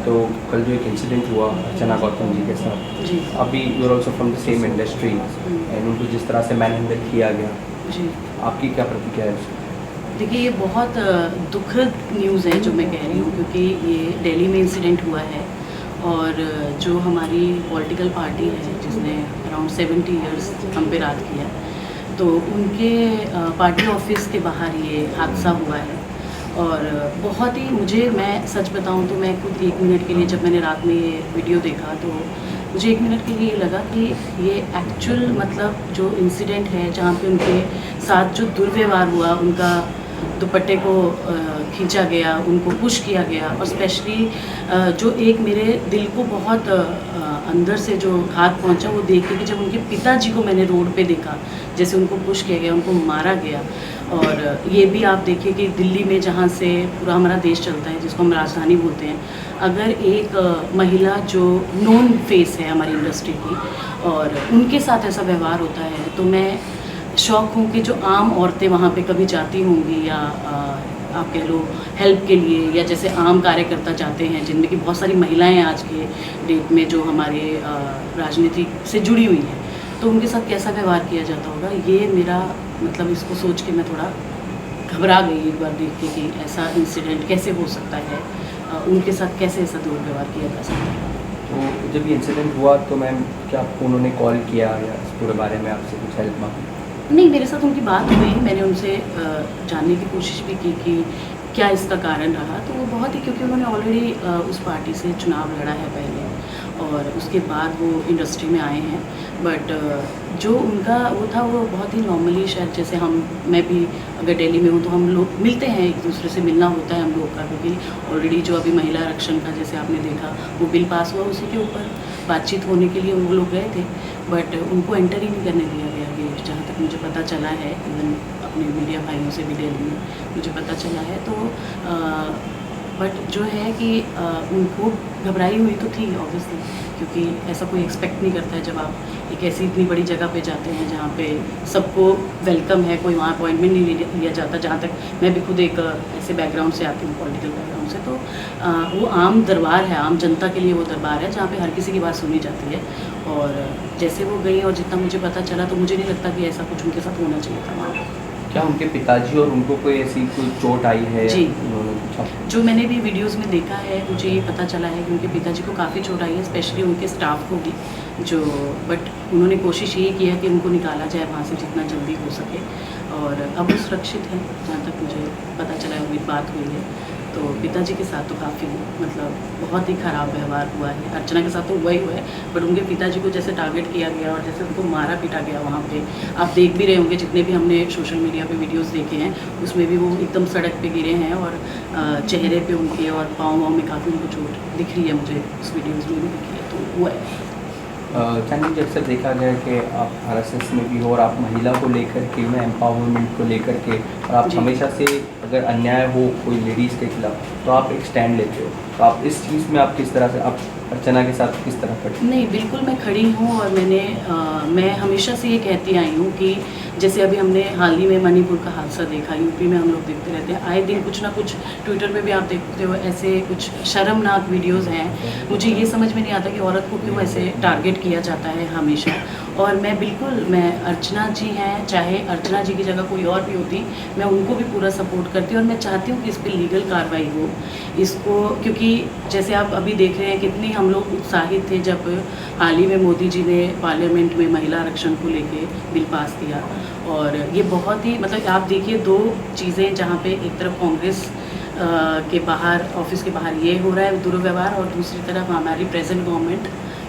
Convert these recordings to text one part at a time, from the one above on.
तो कल जो एक इंसिडेंट हुआ अर्चना गौतम जी के साथ, जी अभी you are also from the same industry and उनको जिस तरह से मैन हैंडल किया गया, जी। आपकी क्या प्रतिक्रिया है उसकी? देखिए, ये बहुत दुखद न्यूज़ है जो मैं कह रही हूँ, क्योंकि ये दिल्ली में इंसिडेंट हुआ है और जो हमारी पॉलिटिकल पार्टी है जिसने अराउंड 70 इयर्स हम पे राज किया, तो उनके पार्टी ऑफिस के बाहर ये हादसा हुआ है। और बहुत ही मैं सच बताऊं तो मैं खुद 1 मिनट के लिए, जब मैंने रात में ये वीडियो देखा, तो मुझे 1 मिनट के लिए ये लगा कि ये एक्चुअल मतलब जो इंसिडेंट है जहाँ पे उनके साथ जो दुर्व्यवहार हुआ, उनका दुपट्टे को खींचा गया, उनको पुश किया गया, और स्पेशली जो एक मेरे दिल को बहुत अंदर से जो घात पहुंचा वो देख के कि जब उनके पिताजी को मैंने रोड पे देखा, जैसे उनको पुश किया गया, उनको मारा गया। और ये भी आप देखिए कि दिल्ली में जहाँ से पूरा हमारा देश चलता है, जिसको हम राजधानी बोलते हैं, अगर एक महिला जो नोन फेस है हमारी इंडस्ट्री की और उनके साथ ऐसा व्यवहार होता है, तो मैं शौक हूँ कि जो आम औरतें वहाँ पे कभी जाती होंगी या आप कह लो हेल्प के लिए, या जैसे आम कार्यकर्ता जाते हैं जिनमें कि बहुत सारी महिलाएं हैं आज के डेट में जो हमारे राजनीति से जुड़ी हुई हैं, तो उनके साथ कैसा व्यवहार किया जाता होगा, ये मेरा मतलब इसको सोच के मैं थोड़ा घबरा गई एक बार देख के कि ऐसा इंसिडेंट कैसे हो सकता है, उनके साथ कैसे ऐसा दुर्व्यवहार किया जा सकता है। तो जब ये इंसिडेंट हुआ तो मैम क्या आपको उन्होंने कॉल किया या इस पूरे बारे में आपसे कुछ हेल्प मांगी? नहीं, मेरे साथ उनकी बात हुई, मैंने उनसे जानने की कोशिश भी की कि क्या इसका कारण रहा, तो वो बहुत ही, क्योंकि उन्होंने ऑलरेडी उस पार्टी से चुनाव लड़ा है पहले और उसके बाद वो इंडस्ट्री में आए हैं, बट जो उनका वो था वो बहुत ही नॉर्मली, शायद जैसे मैं भी अगर दिल्ली में हूँ तो हम लोग मिलते हैं, एक दूसरे से मिलना होता है हम लोग का, क्योंकि ऑलरेडी जो अभी महिला आरक्षण का जैसे आपने देखा वो बिल पास हुआ, उसी के ऊपर बातचीत होने के लिए वो लोग गए थे, बट उनको एंटर ही नहीं करने दिया गया गेट, जहाँ तक मुझे पता चला है। इवन अपने मीडिया भाइयों से भी दिल्ली में मुझे पता चला है, तो बट जो है कि उनको घबराई हुई तो थी ऑब्वियसली, क्योंकि ऐसा कोई एक्सपेक्ट नहीं करता है जब आप एक ऐसी इतनी बड़ी जगह पे जाते हैं जहाँ पे सबको वेलकम है, कोई वहाँ अपॉइंटमेंट नहीं लिया जाता। जहाँ तक मैं भी खुद एक ऐसे बैकग्राउंड से आती हूँ, पॉलिटिकल बैकग्राउंड से, तो वो आम दरबार है, आम जनता के लिए वो दरबार है जहाँ पे हर किसी की बात सुनी जाती है। और जैसे वो गई और जितना मुझे पता चला, तो मुझे नहीं लगता कि ऐसा कुछ उनके साथ होना चाहिए था वहाँ। क्या उनके पिताजी और उनको कोई ऐसी कोई चोट आई है? जी, उन्होंने कुछ जो मैंने भी वीडियोस में देखा है, मुझे ये पता चला है कि उनके पिताजी को काफ़ी चोट आई है, स्पेशली उनके स्टाफ को भी, जो बट उन्होंने कोशिश ये की है कि उनको निकाला जाए वहाँ से जितना जल्दी हो सके, और अब वो सुरक्षित है जहाँ तक मुझे पता चला है, उम्मीद बात हुई है। तो पिताजी के साथ तो काफ़ी मतलब बहुत ही ख़राब व्यवहार हुआ है। अर्चना के साथ तो हुआ ही हुआ है, बट उनके पिताजी को जैसे टारगेट किया गया और जैसे उनको मारा पीटा गया वहाँ पे, आप देख भी रहे होंगे, जितने भी हमने सोशल मीडिया पे वीडियोस देखे हैं उसमें भी वो एकदम सड़क पे गिरे हैं और चेहरे पे उनके और पाँव में काफ़ी उनको चोट दिख रही है, मुझे उस वीडियोज़ में भी दिखी है, तो वो है। चैनल जब से देखा गया कि आप आरएसएस में भी हो और आप महिला को लेकर के, मैं एम्पावरमेंट को लेकर के, और आप जी। हमेशा से अगर अन्याय हो कोई लेडीज़ के खिलाफ तो आप एक स्टैंड लेते हो, तो आप इस चीज़ में आप किस तरह से, आप अर्चना के साथ किस तरह खड़ी? नहीं, बिल्कुल मैं खड़ी हूँ, और मैं हमेशा से ये कहती आई हूँ कि जैसे अभी हमने हाल ही में मणिपुर का हादसा देखा, यूपी में हम लोग देखते रहते हैं, आए दिन कुछ ना कुछ ट्विटर पे भी आप देखते हो, ऐसे कुछ शर्मनाक वीडियोस हैं। मुझे ये समझ में नहीं आता कि औरत को क्यों ऐसे टारगेट किया जाता है हमेशा। और मैं अर्चना जी हैं, चाहे अर्चना जी की जगह कोई और भी होती, मैं उनको भी पूरा सपोर्ट करती हूँ, और मैं चाहती हूँ कि इस पर लीगल कार्रवाई हो इसको, क्योंकि जैसे आप अभी देख रहे हैं कितनी हम लोग उत्साहित थे जब हाल ही में मोदी जी ने पार्लियामेंट में महिला आरक्षण को लेके बिल पास किया, और ये बहुत ही मतलब आप देखिए 2 चीज़ें जहाँ पे एक तरफ कांग्रेस के बाहर, ऑफिस के बाहर ये हो रहा है दुर्व्यवहार, और दूसरी तरफ हमारी प्रेजेंट गवर्नमेंट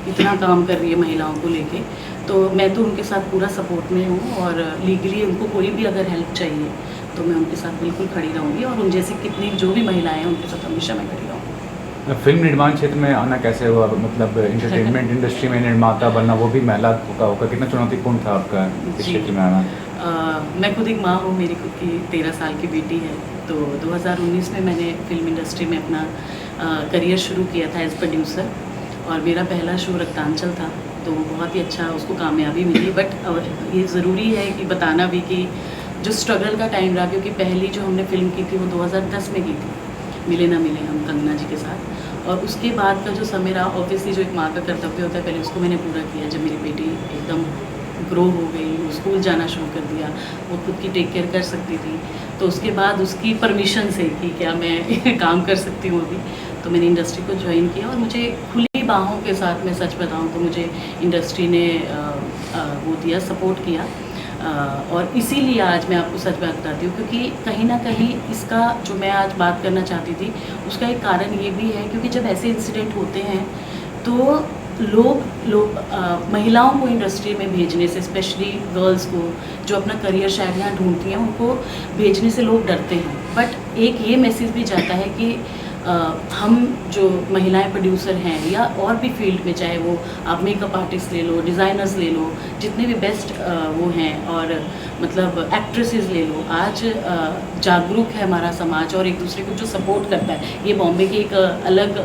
इतना काम कर रही है महिलाओं को लेके, तो मैं तो उनके साथ पूरा सपोर्ट में हूँ, और लीगली उनको कोई भी अगर हेल्प चाहिए तो मैं उनके साथ बिल्कुल खड़ी रहूँगी, और उन जैसी कितनी जो भी महिलाएं हैं उनके साथ हमेशा मैं खड़ी रहूँगी। फिल्म निर्माण क्षेत्र में आना कैसे हुआ, मतलब एंटरटेनमेंट इंडस्ट्री में निर्माता बनना, वो भी महिला का होगा, कितना चुनौतीपूर्ण था आपका इस क्षेत्र में आना? मैं खुद एक माँ हूँ, मेरी खुद की 13 साल की बेटी है, तो 2019 में मैंने फिल्म इंडस्ट्री में अपना करियर शुरू किया था एज प्रोड्यूसर, और मेरा पहला शो रक्तांचल था, तो बहुत ही अच्छा उसको कामयाबी मिली। बट ये ज़रूरी है कि बताना भी कि जो स्ट्रगल का टाइम रहा, क्योंकि पहली जो हमने फिल्म की थी वो 2010 में की थी, मिले ना मिले हम कंगना जी के साथ, और उसके बाद का जो समय रहा, ऑब्वियसली जो एक माँ का कर्तव्य होता है, पहले उसको मैंने पूरा किया। जब मेरी बेटी एकदम ग्रो हो गई, वो स्कूल जाना शुरू कर दिया, वो खुद की टेक केयर कर सकती थी, तो उसके बाद उसकी परमिशन से कि क्या मैं काम कर सकती हूँ अभी, तो मैंने इंडस्ट्री को ज्वाइन किया। और मुझे खुली बाहों के साथ, मैं सच बताऊँ तो मुझे इंडस्ट्री ने वो दिया, सपोर्ट किया। और इसीलिए आज मैं आपको सच बात बताती हूँ, क्योंकि कहीं ना कहीं इसका जो मैं आज बात करना चाहती थी, उसका एक कारण ये भी है क्योंकि जब ऐसे इंसिडेंट होते हैं तो लोग महिलाओं को इंडस्ट्री में भेजने से, स्पेशली गर्ल्स को जो अपना करियर शायद यहाँ ढूंढती हैं, उनको भेजने से लोग डरते हैं। बट एक ये मैसेज भी जाता है कि हम जो महिलाएं प्रोड्यूसर हैं या और भी फील्ड में, चाहे वो आप मेकअप आर्टिस्ट ले लो, डिज़ाइनर्स ले लो, जितने भी बेस्ट वो हैं, और मतलब एक्ट्रेसेस ले लो, आज जागरूक है हमारा समाज और एक दूसरे को जो सपोर्ट करता है। ये बॉम्बे की एक अलग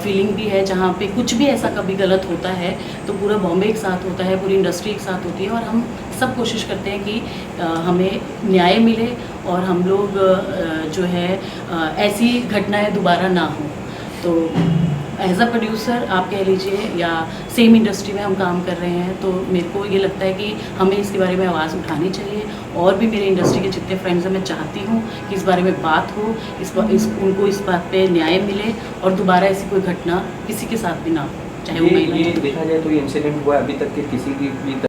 फीलिंग भी है, जहाँ पे कुछ भी ऐसा कभी गलत होता है तो पूरा बॉम्बे एक साथ होता है, पूरी इंडस्ट्री एक साथ होती है, और हम सब कोशिश करते हैं कि हमें न्याय मिले और हम लोग जो है ऐसी घटनाएं दोबारा ना हो। तो एज अ प्रोड्यूसर आप कह लीजिए, या सेम इंडस्ट्री में हम काम कर रहे हैं, तो मेरे को ये लगता है कि हमें इसके बारे में आवाज़ उठानी चाहिए। और भी मेरे इंडस्ट्री के जितने फ्रेंड्स हैं, मैं चाहती हूँ कि इस बारे में बात हो, उनको इस बात पे न्याय मिले और दोबारा ऐसी कोई घटना किसी के साथ भी ना हो, चाहे वो महिला। ये देखा जाए तो ये इंसिडेंट हुआ अभी तक के किसी की भी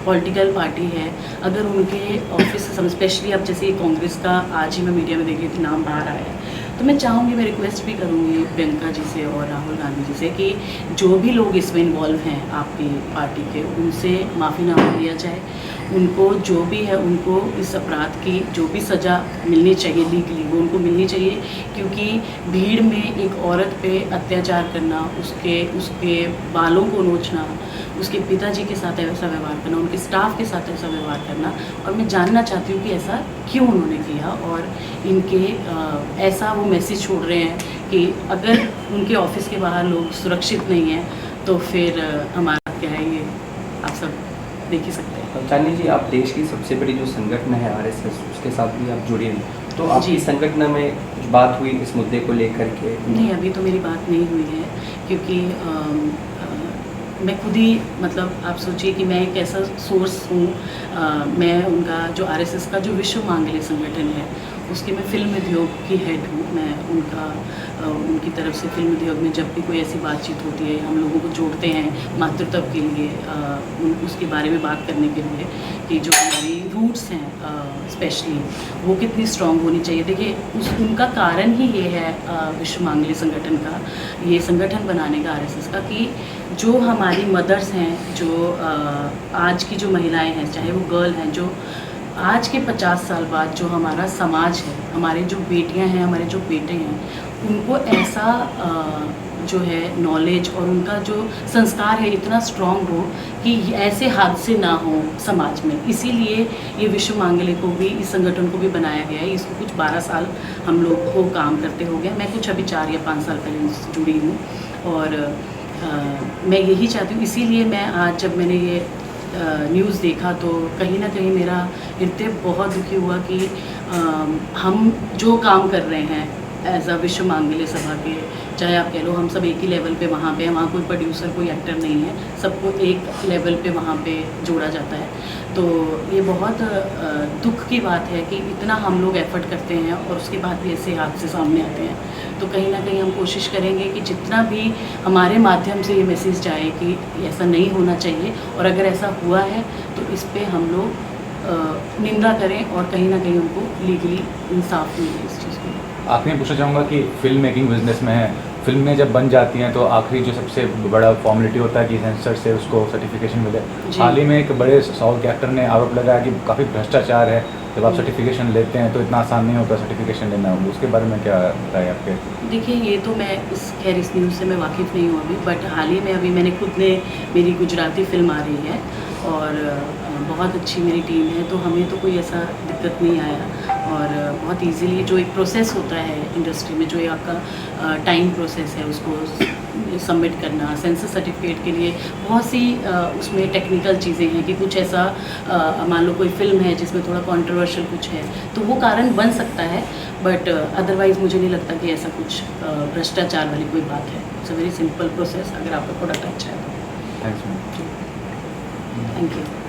पॉलिटिकल पार्टी है, अगर उनके ऑफिस से, स्पेशली अब जैसे कांग्रेस का आज ही मैं मीडिया में देख रही थी, नाम बाहर आया है, तो मैं चाहूँगी, मैं रिक्वेस्ट भी करूँगी प्रियंका जी से और राहुल गांधी जी से कि जो भी लोग इसमें इन्वॉल्व हैं आपकी पार्टी के, उनसे माफ़ीनामा लिया जाए। उनको जो भी है, उनको इस अपराध की जो भी सज़ा मिलनी चाहिए लीगली, वो उनको मिलनी चाहिए। क्योंकि भीड़ में एक औरत पे अत्याचार करना, उसके बालों को नोचना, उसके पिताजी के साथ ऐसा व्यवहार करना, उनके स्टाफ के साथ ऐसा व्यवहार करना, और मैं जानना चाहती हूँ कि ऐसा क्यों उन्होंने किया, और इनके ऐसा वो मैसेज छोड़ रहे हैं कि अगर उनके ऑफिस के बाहर लोग सुरक्षित नहीं हैं तो फिर हमारा क्या है, ये आप सब देख ही सकते हैं। चांदी जी, आप देश की सबसे बड़ी जो संगठन है आरएसएस, उसके साथ भी आप जुड़ी हैं, तो आपकी संगठन में कुछ बात हुई इस मुद्दे को लेकर के? नहीं, अभी तो मेरी बात नहीं हुई है, क्योंकि मैं खुद ही, मतलब आप सोचिए कि मैं एक ऐसा सोर्स हूँ, मैं उनका जो आरएसएस का जो विश्व मांगल्य संगठन है, उसकी मैं फिल्म उद्योग की हेड हूँ। मैं उनकी तरफ से फिल्म उद्योग में जब भी कोई ऐसी बातचीत होती है, हम लोगों को जोड़ते हैं मातृत्व के लिए, उसके बारे में बात करने के लिए कि जो हमारी रूट्स हैं स्पेशली वो कितनी स्ट्रॉन्ग होनी चाहिए। देखिए, उनका कारण ही ये है विश्व मांगल्य संगठन का, ये संगठन बनाने का आरएसएस का, कि जो हमारी मदर्स हैं, जो आज की जो महिलाएं हैं, चाहे वो गर्ल हैं, जो आज के 50 साल बाद जो हमारा समाज है, हमारे जो बेटियां हैं, हमारे जो बेटे हैं, उनको ऐसा जो है नॉलेज और उनका जो संस्कार है इतना स्ट्रॉन्ग हो कि ऐसे हादसे ना हो समाज में। इसीलिए ये विश्व मांगल्य को भी, इस संगठन को भी बनाया गया है। इसको कुछ 12 साल हम लोग को काम करते हो गया, मैं कुछ अभी 4 या 5 साल पहले इससे जुड़ी हूँ, और मैं यही चाहती हूँ। इसीलिए मैं आज जब मैंने ये न्यूज़ देखा तो कहीं ना कहीं मेरा हृदय बहुत दुखी हुआ कि हम जो काम कर रहे हैं एज अ विश्व मांगल्य सभा के, चाहे आप कह लो हम सब एक ही लेवल पे वहाँ पे हैं, वहाँ कोई प्रोड्यूसर कोई एक्टर नहीं है, सबको एक लेवल पे वहाँ पे जोड़ा जाता है। तो ये बहुत दुख की बात है कि इतना हम लोग एफर्ट करते हैं और उसके बाद भी ऐसे हादसे सामने आते हैं। तो कहीं ना कहीं हम कोशिश करेंगे कि जितना भी हमारे माध्यम से ये मैसेज जाए कि ऐसा नहीं होना चाहिए, और अगर ऐसा हुआ है तो इस पर हम लोग निंदा करें और कहीं ना कहीं उनको लीगली इंसाफ मिले इस चीज़ को। आखिरी में पूछना चाहूँगा कि फिल्म मेकिंग बिजनेस में है, फिल्में जब बन जाती हैं तो आखिरी जो सबसे बड़ा फॉर्मेलिटी होता है कि सेंसर से उसको सर्टिफिकेशन मिले। हाल ही में एक बड़े साउथ के एक्टर ने आरोप लगाया कि काफ़ी भ्रष्टाचार है, जब आप सर्टिफिकेशन लेते हैं तो इतना आसान नहीं होता सर्टिफिकेशन लेना। उसके बारे में क्या राय है आपके? देखिए, ये तो मैं इस न्यूज़ से मैं वाकिफ़ नहीं हूँ अभी, बट हाल ही में अभी मैंने खुद ने, मेरी गुजराती फिल्म आ रही है और बहुत अच्छी मेरी टीम है, तो हमें तो कोई ऐसा दिक्कत नहीं आया, और बहुत इजीली जो एक प्रोसेस होता है इंडस्ट्री में, जो आपका टाइम प्रोसेस है, उसको सबमिट करना, सेंसस सर्टिफिकेट के लिए बहुत सी उसमें टेक्निकल चीज़ें हैं कि कुछ ऐसा मान लो कोई फिल्म है जिसमें थोड़ा कंट्रोवर्शियल कुछ है तो वो कारण बन सकता है, बट अदरवाइज़ मुझे नहीं लगता कि ऐसा कुछ भ्रष्टाचार वाली कोई बात है। It's a very simple process, अगर आपका प्रोडक्ट अच्छा है तो। Thanks ma'am. Thank you.